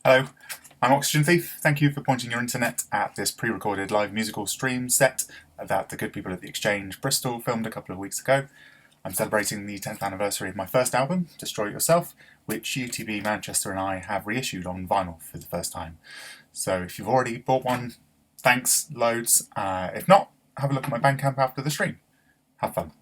Hello, I'm Oxygen Thief. Thank you for pointing your internet at this pre-recorded live musical stream set that the good people at the Exchange Bristol filmed a couple of weeks ago. I'm celebrating the 10th anniversary of my first album, Destroy It Yourself, which UTB Manchester and I have reissued on vinyl for the first time. So if you've already bought one, thanks loads. If not, have a look at my Bandcamp after the stream. Have fun.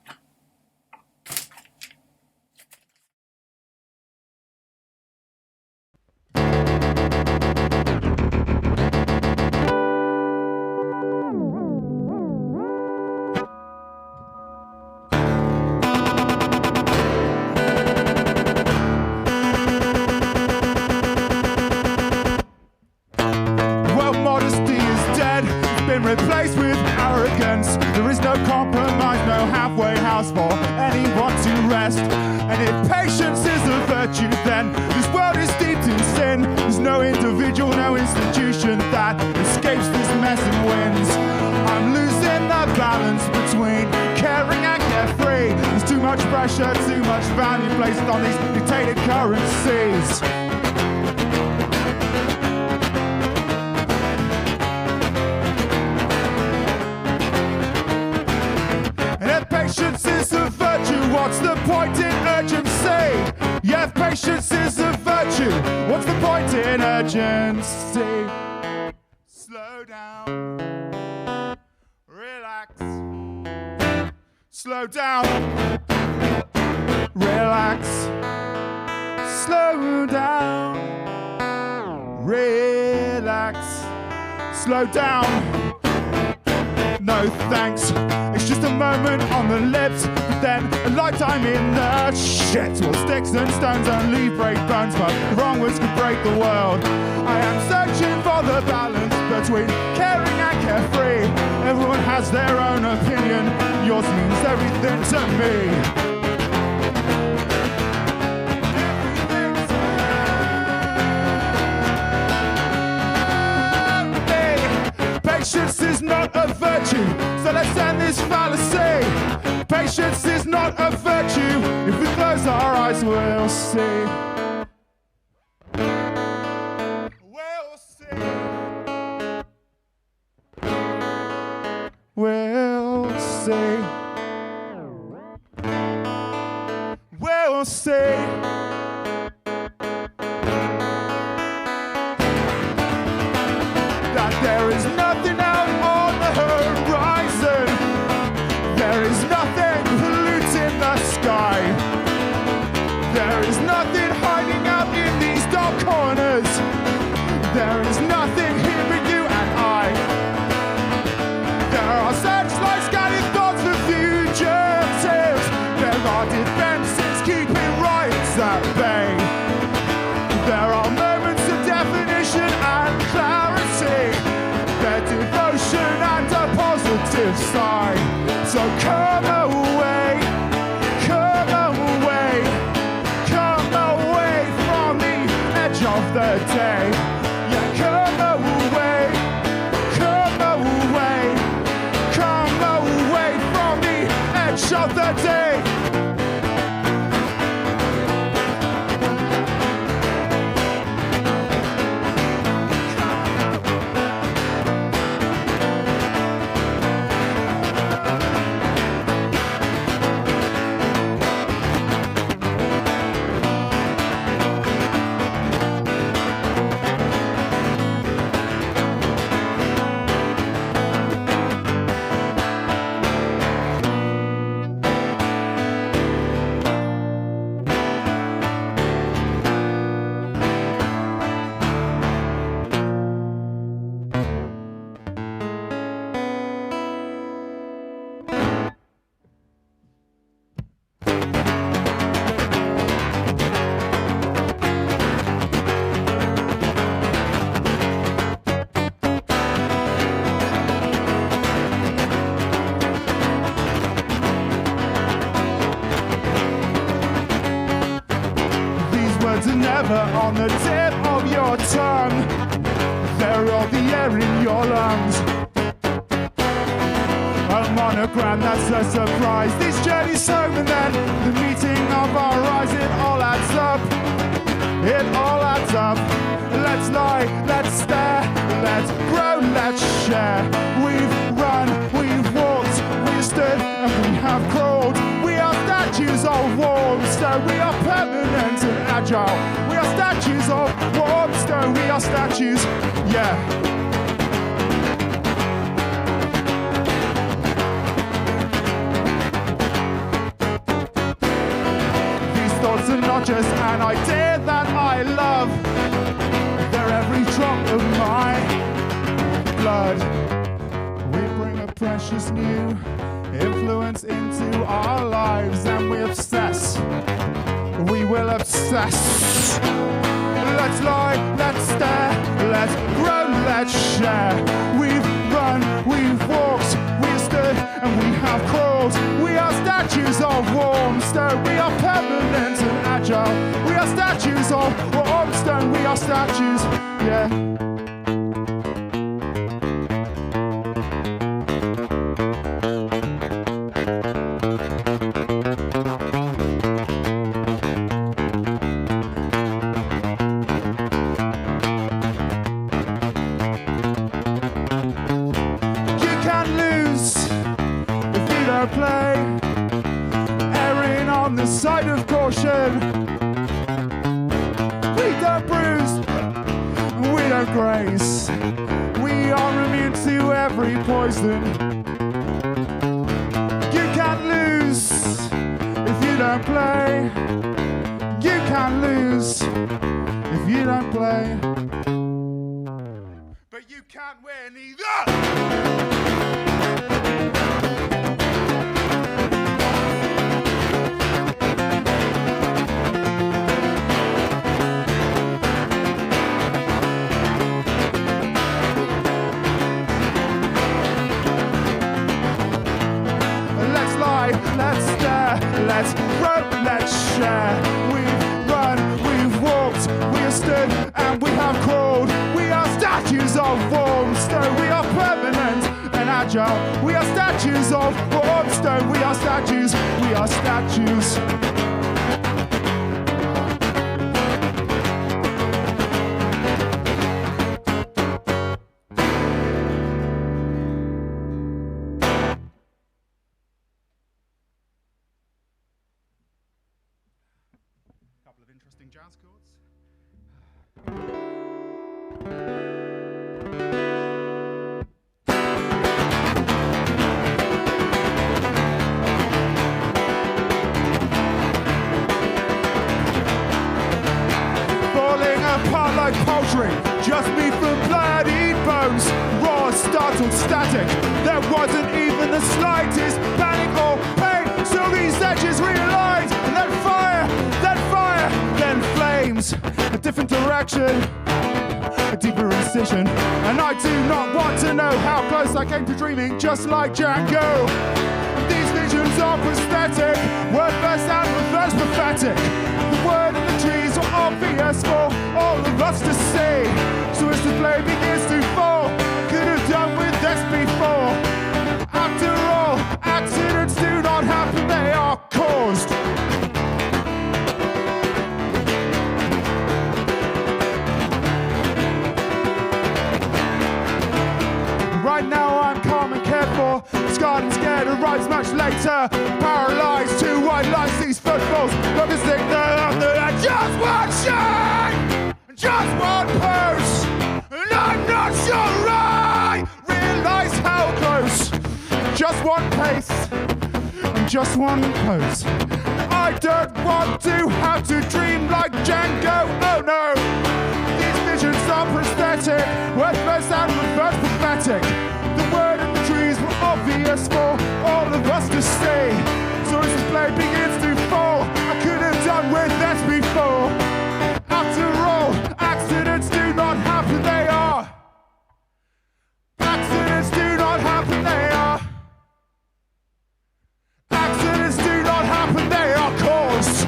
Replaced with arrogance. There is no compromise, no halfway house for anyone to rest. And if patience is a virtue, then this world is steeped in sin. There's no individual, no institution that escapes this mess and wins. I'm losing the balance between caring and carefree. There's too much pressure, too much value placed on these dictated currencies. Patience is a virtue, what's the point in urgency? Yeah, if patience is a virtue, what's the point in urgency? Slow down, relax. Slow down, relax. Slow down, relax. Slow down. No thanks, it's just a moment on the lips, but then a lifetime in the shit. Well, sticks and stones only break bones, but the wrong words could break the world. I am searching for the balance between caring and carefree. Everyone has their own opinion, yours means everything to me. Patience is not a virtue, so let's end this fallacy. Patience is not a virtue, if we close our eyes we'll see. We'll see. We'll see. We'll see. That there is nothing out on the horizon. There is nothing polluting the sky. There is nothing hiding out in these dark corners. There is nothing here but you and I. There are searchlights guiding thoughts for fugitives. There are defenses keeping rights at bay. There are moments of definition and clarity. Their devotion and a positive side. So come away, come away, come away from the edge of the day. Yeah, come away, come away, come away from the edge of the day. Never on the tip of your tongue. They're all the air in your lungs. A monogram, that's a surprise. This journey's home and then the meeting of our eyes, it all adds up. it all adds up. Let's lie, let's stare, let's grow, let's share. We've run, we've walked, we've stood, and we have crawled. We are statues of warm stone, we are permanent and agile. We are statues of warm stone, we are statues, yeah. Thoughts are not just an idea that I love. They're every drop of my blood. We bring a precious new influence into our lives, and we obsess. We will obsess. Let's lie, let's stare, let's grow, let's share. We've run, we've walked, we've stood, and we have crawled. We are statues of warm stone, we are permanent and agile. We are statues of warm stone, we are statues, yeah. Play, erring on the side of caution. We don't bruise, we don't graze. We are immune to every poison. You can't lose if you don't play. You can't lose if you don't play. But you can't win either. Let's stare, let's grow, let's share. We've run, we've walked, we have stood, and we have crawled. We are statues of warm stone, we are permanent and agile. We are statues of warm stone, we are statues, we are statues. Interesting jazz chords. Falling apart like poultry, just meat from bloodied bones. Raw, startled, static. There wasn't even the slightest panic or pain. So these edges realize, and then fire, then flames, a different direction, a deeper incision. And I do not want to know how close I came to dreaming, just like Django. These visions are prosthetic, wordless and reverse prophetic. The word and the trees are obvious for all of us to see. So as the flame begins to fall, could have done with this before. After all, accidents do not happen, they are caused. Right now I'm calm and cared for, scarred and scared, arrives much later. Paralysed, too wide lines, these footfalls, look as thick they're just one shot, just one pose, and I'm not sure I realise how close. Just one pace, and just one pose. I don't want to have to dream like Django, oh no. Visions are prosthetic, worthless and reverse prophetic. The word and the trees were obvious for all of us to see. So as the blade begins to fall, I could have done with this before. After all, accidents do not happen, they are. Accidents do not happen, they are. Accidents do not happen, they are caused.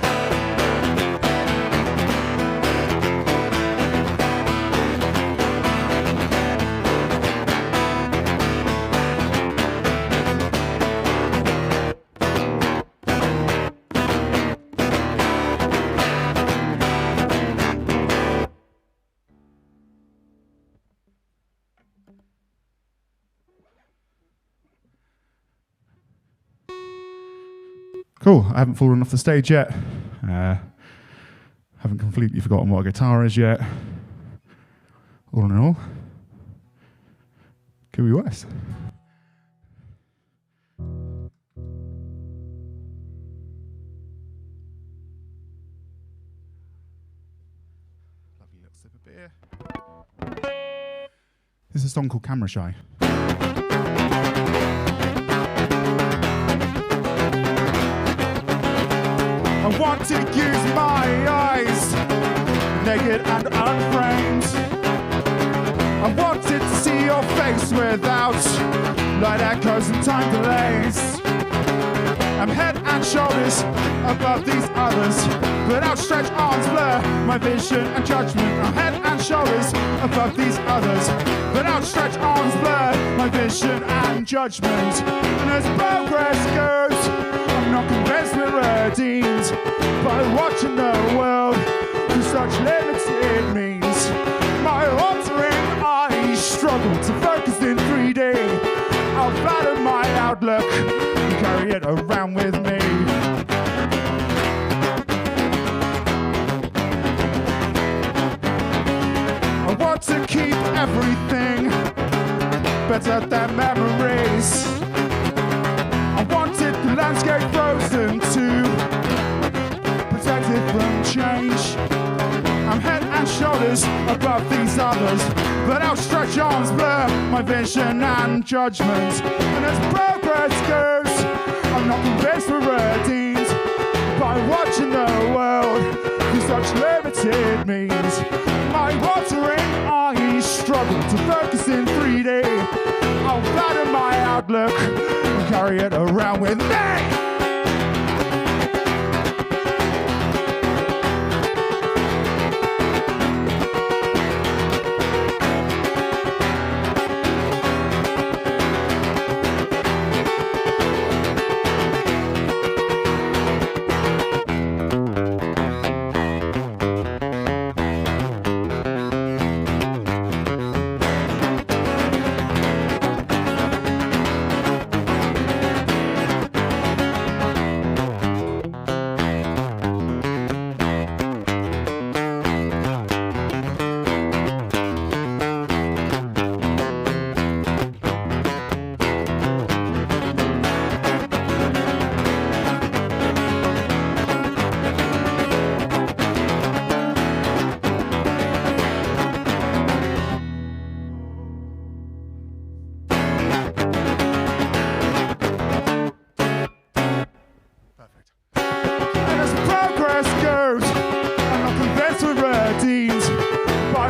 Cool. I haven't fallen off the stage yet. Haven't completely forgotten what a guitar is yet. All in all, could be worse. Lovely little sip of beer. This is a song called Camera Shy. I want to use my eyes, naked and unframed. I wanted to see your face without light echoes and time delays. I'm head and shoulders above these others, but outstretched arms blur my vision and judgment. I'm head and shoulders above these others, but outstretched arms blur my vision and judgment. And as progress goes, I'm not convinced we're redeemed by watching the world through such limited means. My altering eyes struggle to focus in 3D. I'll flatten my outlook and carry it around with me. I want to keep everything better than memories. I wanted the landscape frozen to protect it from change. I'm head and shoulders above these others, but outstretched arms blur my vision and judgment. And as progress goes, I'm not convinced we're redeemed by watching the world through such limited means. My watering eyes struggle to focus in 3D. I'll flatten my outlook and carry it around with me.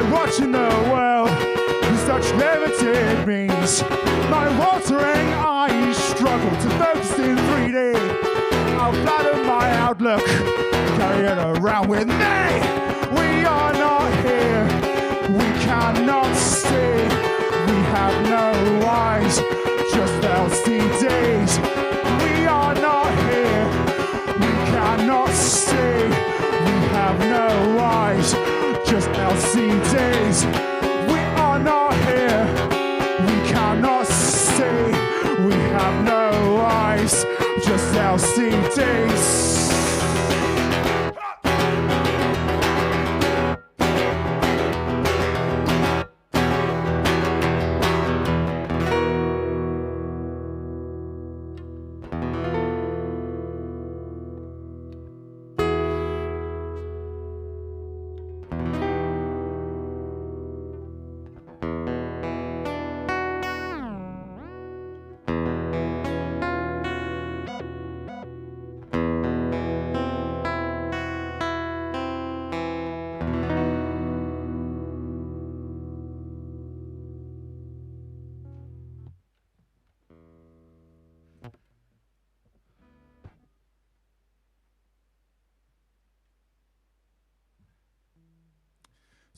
Watching the world with such limited means. My watering eyes struggle to focus in 3D. I'll flatten my outlook, carry it around with me. We are not here, we cannot see. We have no eyes, just LCDs. We are not here, we cannot see. We have no eyes, just LCDs. We are not here, we cannot see. We have no eyes, just LCDs.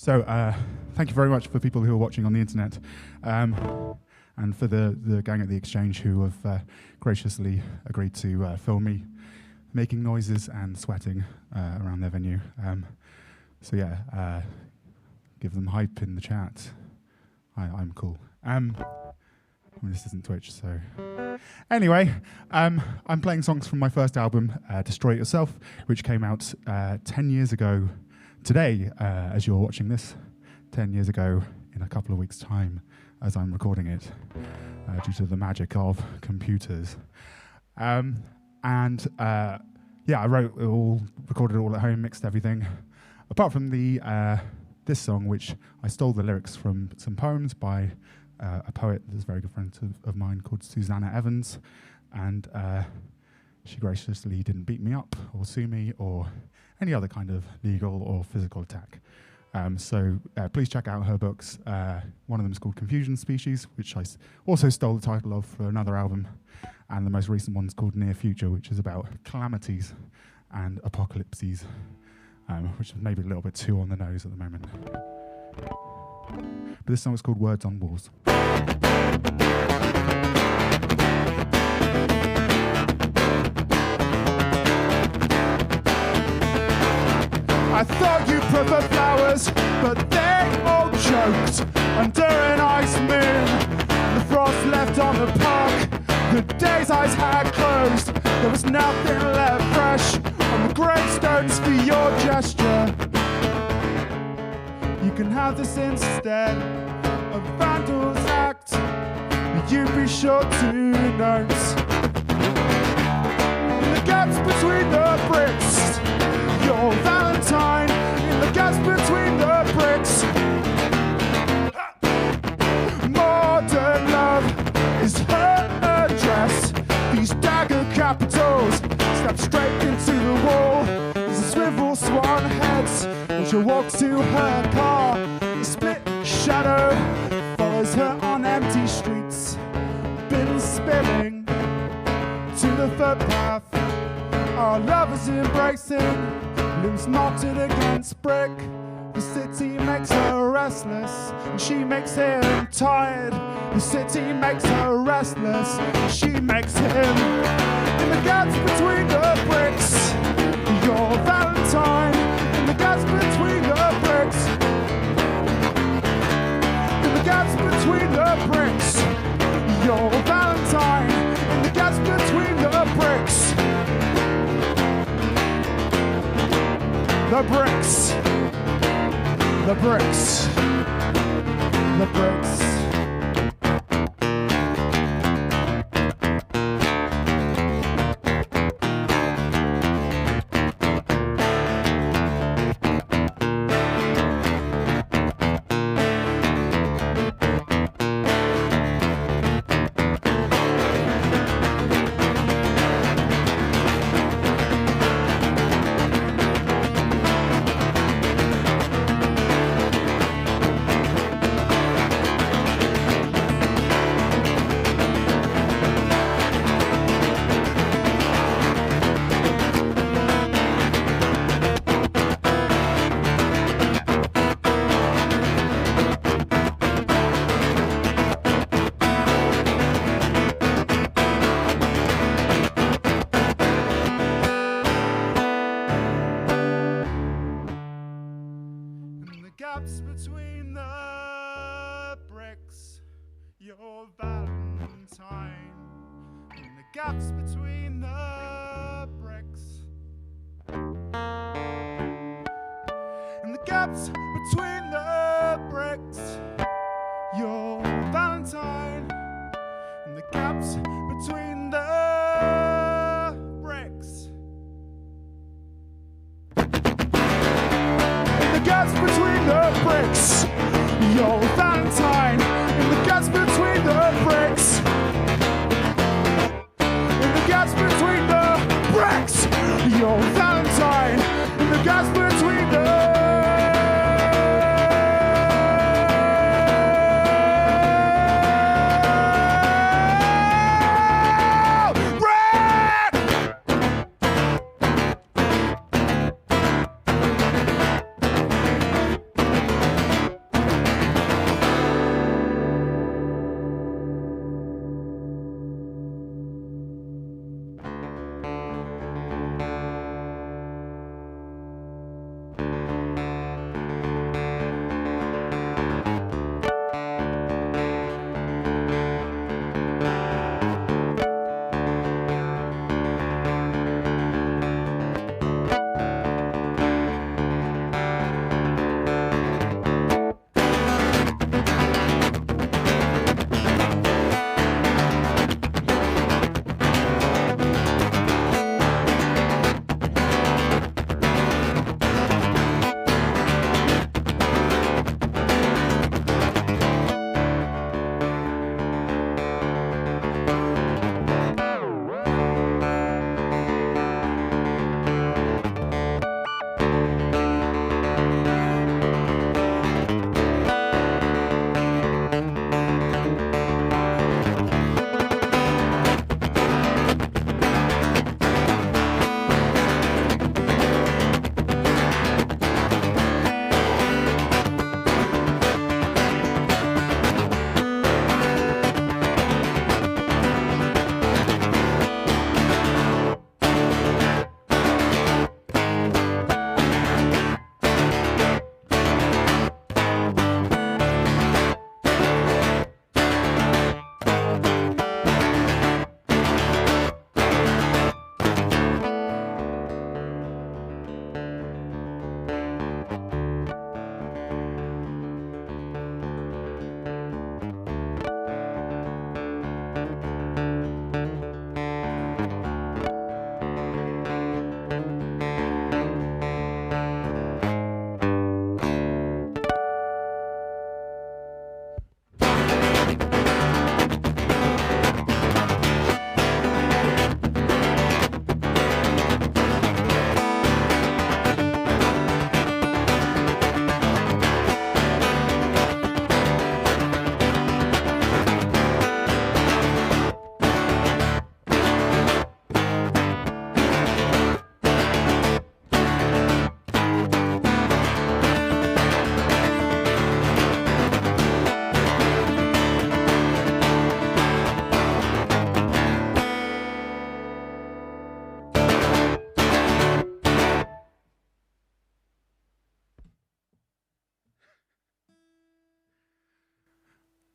So, thank you very much for people who are watching on the internet, and for the gang at the Exchange who have graciously agreed to film me making noises and sweating around their venue. So yeah, give them hype in the chat. I'm cool. This isn't Twitch, so... Anyway, I'm playing songs from my first album, Destroy It Yourself, which came out 10 years ago today, as you're watching this. 10 years ago in a couple of weeks' time as I'm recording it, due to the magic of computers. I wrote it all, recorded it all at home, mixed everything. Apart from this song, which I stole the lyrics from some poems by a poet that's a very good friend of mine called Susanna Evans, and she graciously didn't beat me up or sue me or any other kind of legal or physical attack. So please check out her books. One of them is called Confusion Species, which I also stole the title of for another album, and the most recent one's called Near Future, which is about calamities and apocalypses, which is maybe a little bit too on the nose at the moment. But this song is called Words on Walls. I thought you preferred flowers, but they all choked under an ice moon. The frost left on the park, the day's eyes had closed. There was nothing left fresh on the gravestones for your gesture. You can have this instead of Vandal's act. You be sure to note in the gaps between the bricks, your Valentine. In the gaps between the bricks, modern love is her address. These dagger capitals step straight into the wall. There's a swivel swan heads when she walks to her car. The split shadow follows her on empty streets, been spilling to the footpath. Our love is embracing, limbs knotted against brick. The city makes her restless, and she makes him tired. The city makes her restless, and she makes him. In the gaps between the bricks, your Valentine. In the gaps between the bricks, in the gaps between the bricks, your Valentine. In the gaps between the bricks, the bricks, the bricks, the bricks. Gaps between the bricks, your Valentine. In the gaps between the bricks, in the gaps between the bricks, your Valentine. In the gaps between the bricks, in the gaps between the bricks, your Valentine. In the gaps between the bricks, in the gaps between the bricks, your Valentine. In the gaps between the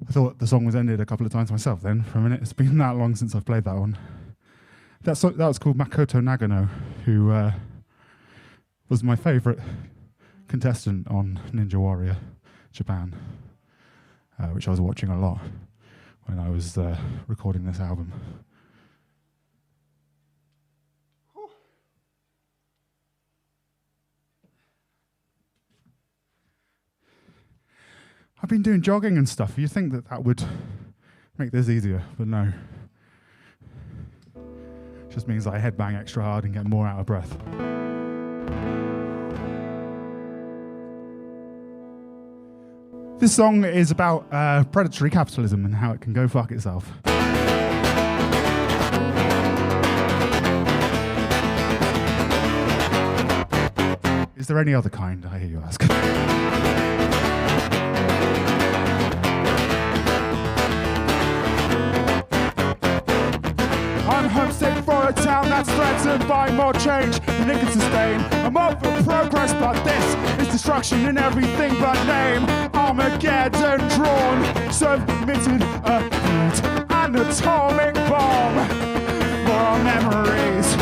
I thought the song was ended a couple of times myself then for a minute. It's been that long since I've played that one. That was called Makoto Nagano, who was my favourite contestant on Ninja Warrior Japan, which I was watching a lot when I was recording this album. I've been doing jogging and stuff. You'd think that would make this easier, but no. It just means I headbang extra hard and get more out of breath. This song is about predatory capitalism and how it can go fuck itself. Is there any other kind, I hear you ask? I'm homesick for a town that's threatened by more change than it can sustain. I'm over progress, but this is destruction in everything but name. Armageddon drawn, submitted a huge an atomic bomb for our memories.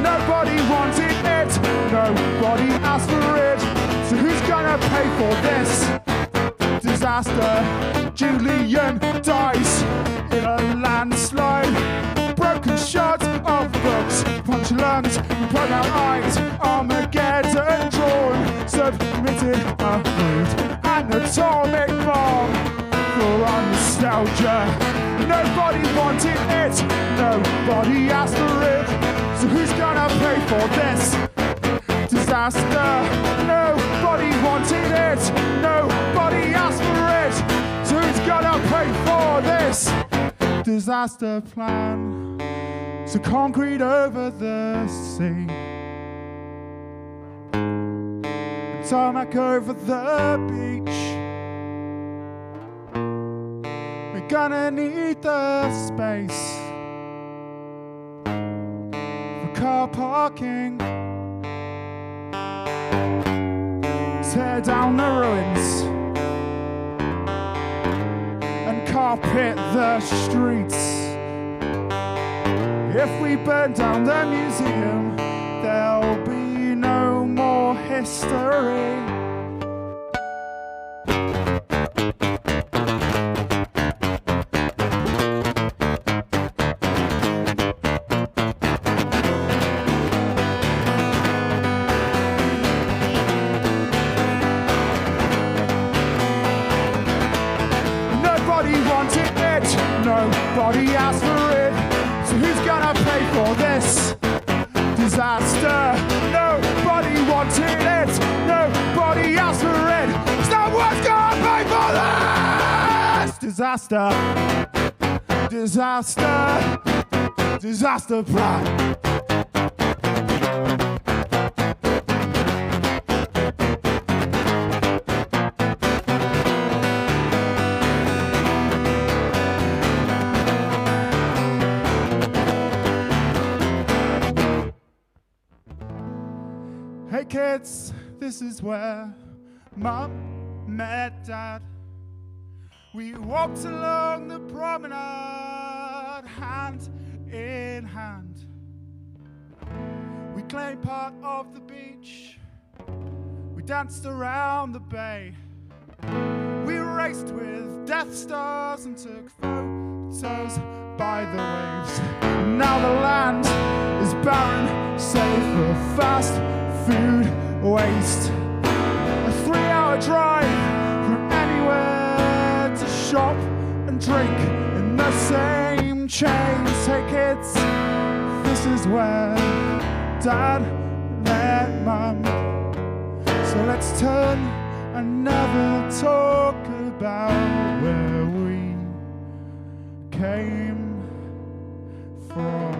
Nobody wanted it, nobody asked for it. So who's gonna pay for this disaster? Julian dies in a landslide. Broken shards of books, punch lungs, plug out eyes. Armageddon drawn, submitted a crude an atomic bomb for our nostalgia. Nobody wanted it, nobody asked for it. So who's gonna pay for this disaster? Nobody wanted it, nobody asked for it. So who's gonna pay for this disaster plan? So concrete over the sea, tarmac over the beach. We're gonna need the space for car parking. Tear down the ruins and carpet the streets. If we burn down the museum, there'll be no more history. Nobody wanted it, nobody asked for it. So who's gonna pay for this disaster? Nobody wanted it, nobody asked for it. So who's gonna pay for this disaster? Disaster, disaster plan. Hey kids, this is where Mum met Dad. We walked along the promenade, hand in hand. We claimed part of the beach. We danced around the bay. We raced with Death Stars and took photos by the waves. Now the land is barren, save for fast food waste. A 3-hour drive from anywhere to shop and drink in the same chains. Hey kids, this is where Dad met Mum. So let's turn and never talk about where we came from.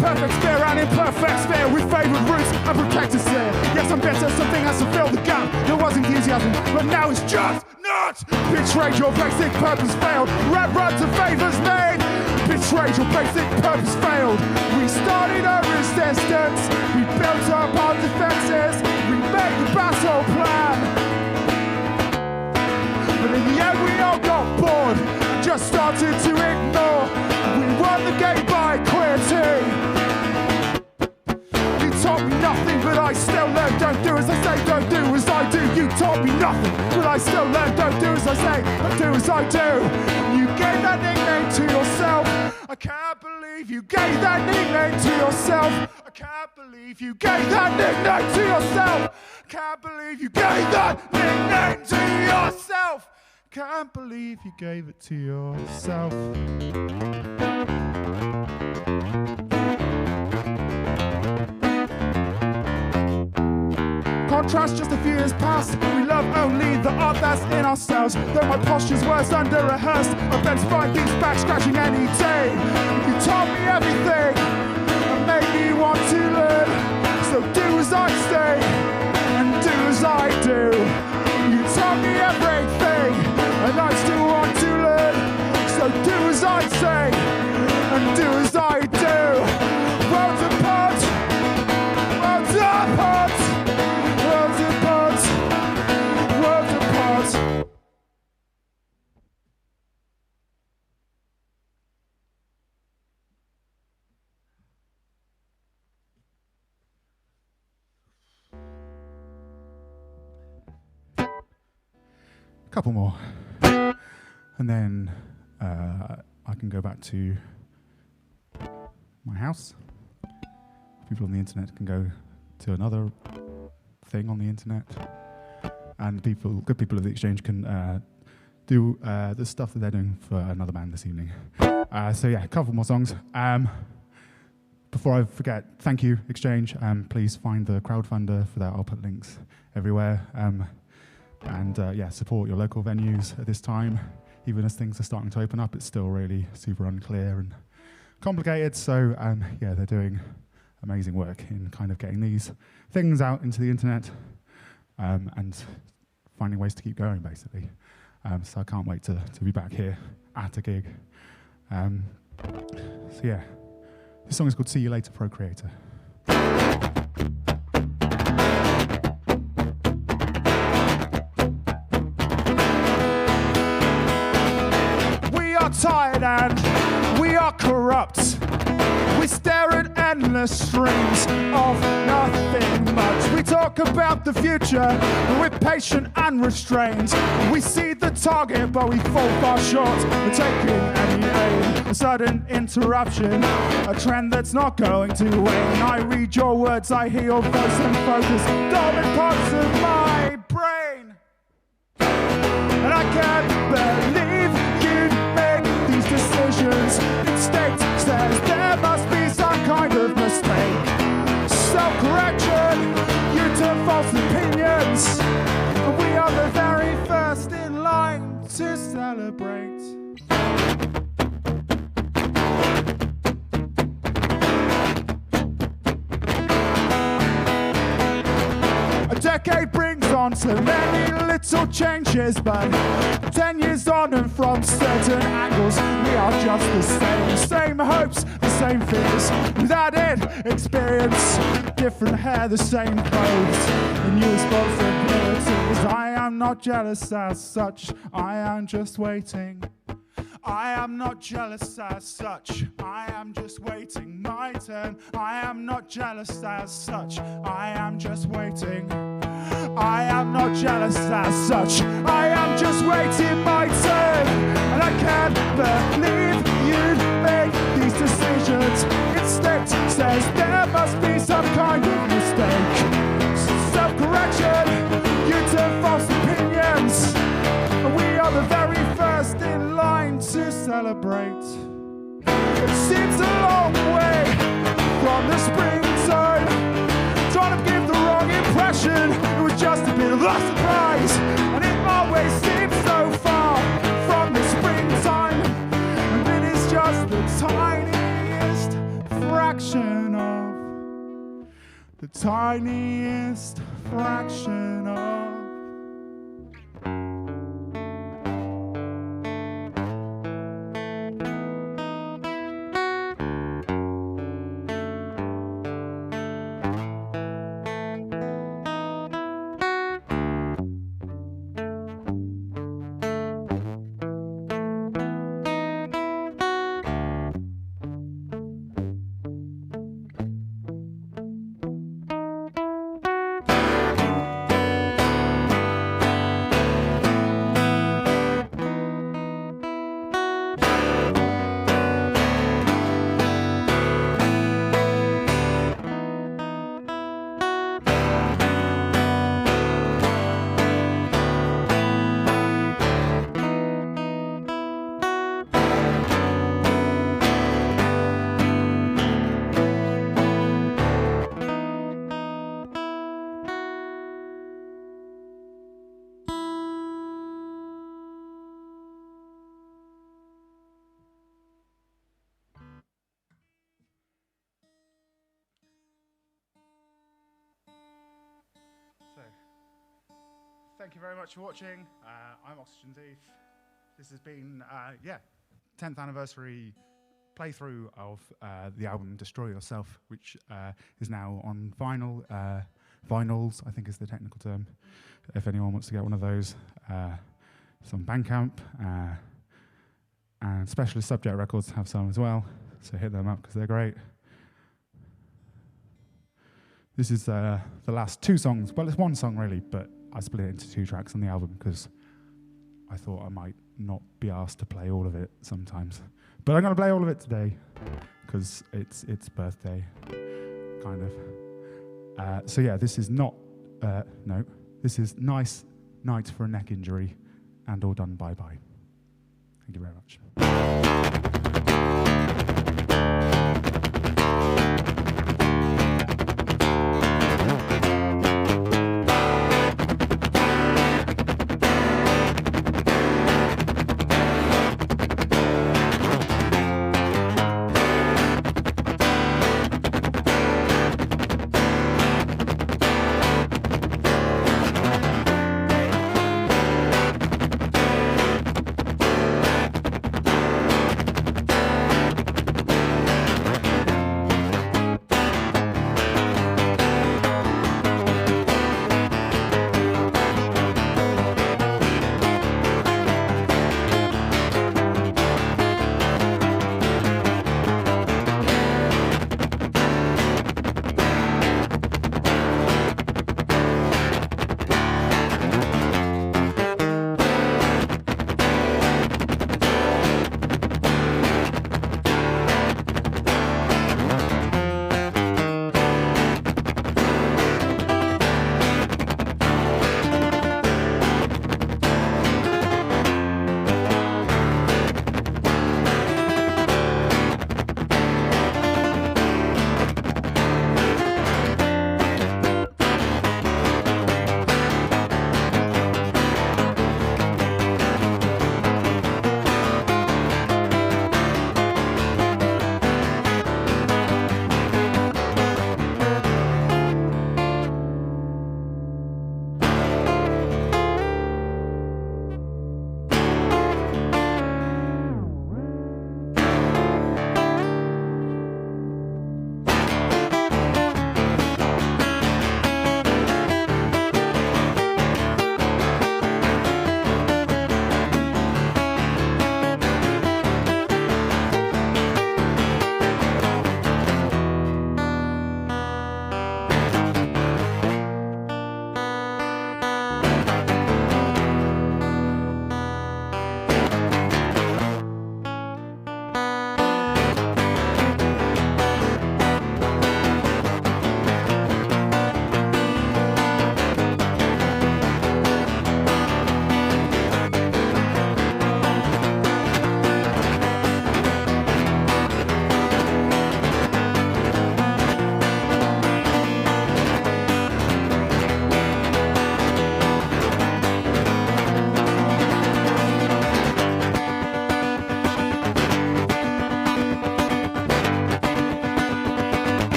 Perfect sphere, an imperfect sphere with favourite roots and protected sphere. Yes, I'm better, something has to fill the gap. There was enthusiasm, but now it's just not. Betrayed, your basic purpose failed. Red runs and favours made. betrayed, your basic purpose failed. We started a resistance, we built up our defenses, we made the battle plan. But in the end we all got bored, just started to ignore. We won the game by quitting. You taught me nothing, but I still learned. Don't do as I say, don't do as I do. You taught me nothing, but I still learned. Don't do as I say, don't do as I do. You gave that nickname to yourself. I can't believe you gave that nickname to yourself. I can't believe you gave that nickname to yourself. Can't believe you gave that nickname to yourself. Can't believe you gave it to yourself. Contrast just a few years past. We love only the art that's in ourselves. Though my posture's worse under rehearsed, I've been find things back scratching any day. You taught me everything and made me want to learn. So do as I say and do as I do. You taught me everything and I still want to learn. So do as I say and do as I do. Worlds apart, worlds apart. Worlds apart, worlds apart. Couple more, and then I can go back to my house. People on the internet can go to another thing on the internet, and good people of the Exchange can do the stuff that they're doing for another band this evening. So yeah, a couple more songs. Before I forget, thank you, Exchange. Please find the crowdfunder for that. I'll put links everywhere. And yeah, support your local venues at this time. Even as things are starting to open up, it's still really super unclear and complicated. So yeah, they're doing amazing work in kind of getting these things out into the internet and finding ways to keep going, basically. So I can't wait to be back here at a gig. So yeah, this song is called See You Later, Procreator. We are tired and we are corrupt. We stare at endless streams of nothing much. We talk about the future, we're patient and restrained. We see the target, but we fall far short of taking any aim. A sudden interruption, a trend that's not going to wane. I read your words, I hear your voice and focus dormant parts of my brain. And I can't believe you make these decisions. Instinct says there must be some kind of mistake. Self-correction, you to false opinions. We are the very first in line to celebrate. A decade brings on so many little changes, but 10 years on and from certain angles, we are just the same. Same hopes, the same fears, without it, experience. Different hair, the same clothes, and new responsibilities. I am not jealous as such, I am just waiting. I am not jealous as such, I am just waiting my turn. I am not jealous as such, I am just waiting. I am not jealous as such, I am just waiting my turn. And I can't believe you make these decisions. Instinct says there must be some kind of mistake. Self-correction, you turn false opinions. We are the very first in line to celebrate. It seems a long way from the springtime. Trying to give the wrong impression, it was just a bit of a surprise. And it always seems so far from the springtime. And it is just the tiniest fraction of, the tiniest fraction of. Thank you very much for watching. I'm Oxygen Thief. This has been, 10th anniversary playthrough of the album Destroy Yourself, which is now on vinyl. Vinyls, I think is the technical term, if anyone wants to get one of those. It's on Bandcamp, and Specialist Subject Records have some as well, so hit them up because they're great. This is the last two songs. Well, it's one song really, but I split it into two tracks on the album because I thought I might not be asked to play all of it sometimes. But I'm going to play all of it today because it's birthday, kind of. So yeah, this is not, this is Nice Night for a Neck Injury and All Done Bye Bye. Thank you very much.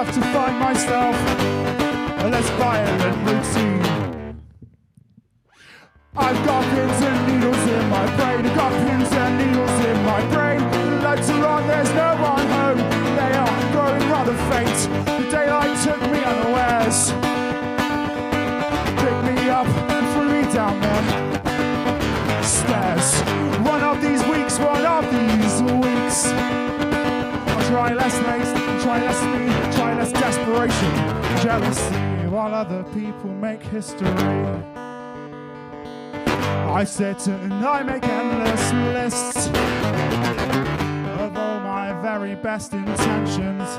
have to find myself a less violent routine. I've got pins and needles in my brain, I've got pins and needles in my brain. Later on there's no one home, they are growing rather faint. The daylight took me unawares, picked me up and threw me down the stairs. One of these weeks, I'll try less haste, try less speed, try less desperation, jealousy, while other people make history. I sit and I make endless lists of all my very best intentions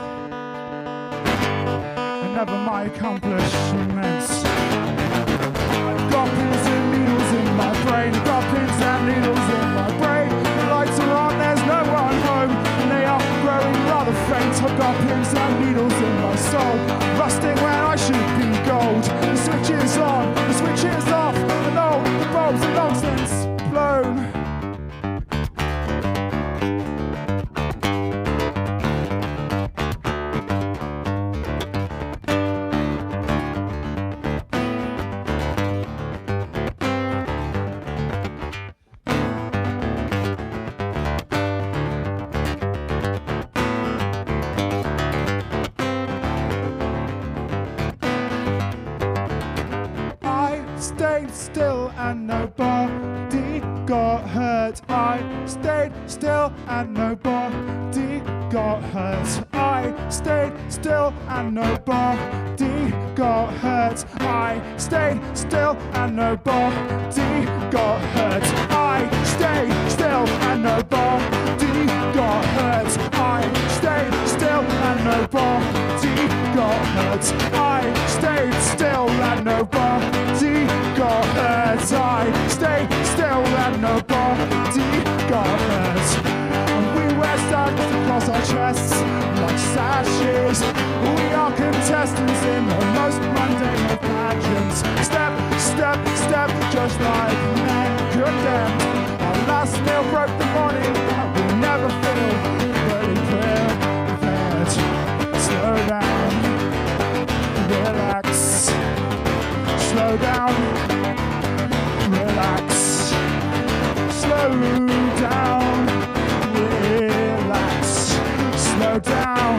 and never my accomplishments. I've got pins and needles in my brain, I've got pins and needles in my brain. The lights are on, there's no one home, and they are growing rather faint. I've got pins and needles in my soul, rusting when I should be gold. The switch is on, the switch is on. still and nobody got hurt. I stayed still and nobody got hurt. I stayed still and nobody got hurt. I stayed still and nobody got hurt. I stayed still and nobody got hurt. I stayed still and nobody got hurt. I stayed still and nobody got hurt. I stayed still and nobody got hurt. And we wear stars across our chests like sashes. We are contestants in the most mundane of pageants. Step, step, step, just like men condemned. Our last meal broke the morning, but we'll never feel very prepared. Slow down, relax. Slow down, relax. Slow down, relax. Slow down.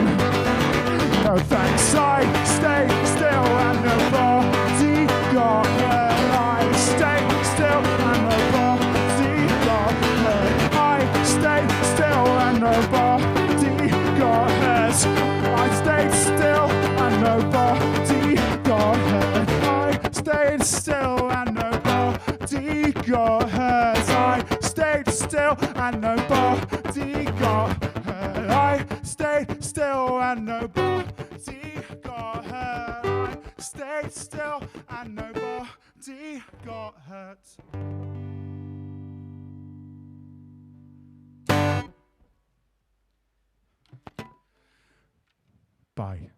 No thanks, I stay still and nobody got hurt. I stay still and nobody got hurt. I stay still and nobody got hurt. I stayed still and nobody got hurt. I stayed still and nobody got hurt. I stayed still and nobody got hurt. I stayed still and nobody got hurt. I stayed still and nobody got hurt. Bye.